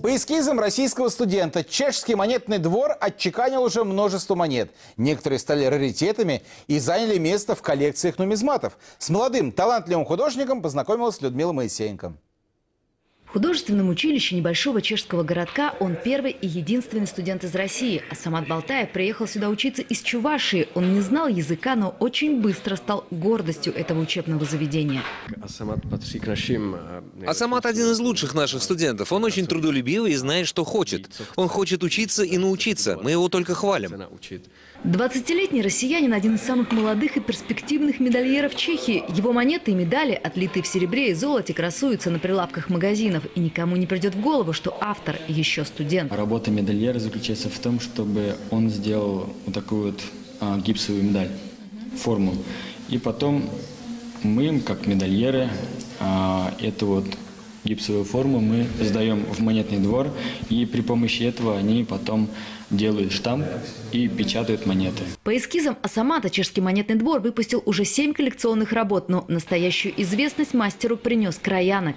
По эскизам российского студента чешский монетный двор отчеканил уже множество монет. Некоторые стали раритетами и заняли место в коллекциях нумизматов. С молодым талантливым художником познакомилась Людмила Моисеенко. В художественном училище небольшого чешского городка он первый и единственный студент из России. Асамат Балтаев приехал сюда учиться из Чувашии. Он не знал языка, но очень быстро стал гордостью этого учебного заведения. Асамат один из лучших наших студентов. Он очень трудолюбивый и знает, что хочет. Он хочет учиться и научиться. Мы его только хвалим. 20-летний россиянин – один из самых молодых и перспективных медальеров Чехии. Его монеты и медали, отлитые в серебре и золоте, красуются на прилавках магазинов. И никому не придет в голову, что автор еще студент. Работа медальера заключается в том, чтобы он сделал вот такую вот гипсовую медаль, форму. И потом мы, как медальеры, эту вот гипсовую форму мы сдаем в монетный двор. И при помощи этого они потом делают штамп и печатают монеты. По эскизам Асамата чешский монетный двор выпустил уже 7 коллекционных работ, но настоящую известность мастеру принес краянок.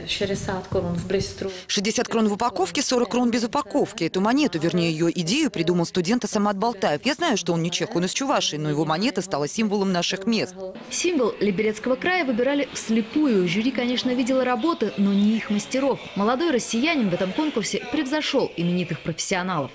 60 крон в Бристру. 60 крон в упаковке, 40 крон без упаковки. Эту монету, вернее ее идею, придумал студент Асамат Балтаев. Я знаю, что он не чех, он из Чувашии, но его монета стала символом наших мест. Символ Либерецкого края выбирали вслепую. Жюри, конечно, видело работы, но не их мастеров. Молодой россиянин в этом конкурсе превзошел именитых профессионалов.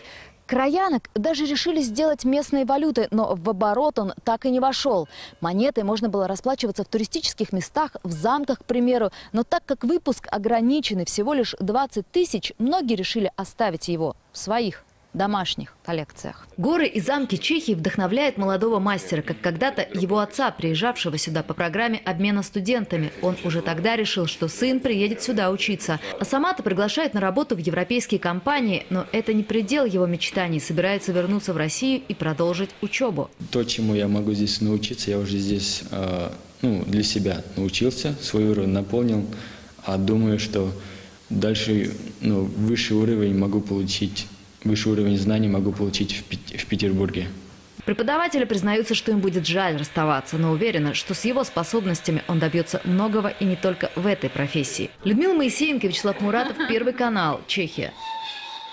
Краянок даже решили сделать местной валютой, но в оборот он так и не вошел. Монетой можно было расплачиваться в туристических местах, в замках, к примеру. Но так как выпуск ограниченный всего лишь 20 тысяч, многие решили оставить его в своих домашних коллекциях. Горы и замки Чехии вдохновляют молодого мастера, как когда-то его отца, приезжавшего сюда по программе обмена студентами. Он уже тогда решил, что сын приедет сюда учиться. Асамата приглашают на работу в европейские компании, но это не предел его мечтаний. Собирается вернуться в Россию и продолжить учебу. То, чему я могу здесь научиться, я уже здесь для себя научился, свой уровень наполнил. А думаю, что дальше высший уровень могу получить. Высший уровень знаний могу получить в Петербурге. Преподаватели признаются, что им будет жаль расставаться, но уверены, что с его способностями он добьется многого и не только в этой профессии. Людмила Моисеенко, Вячеслав Муратов, Первый канал, Чехия.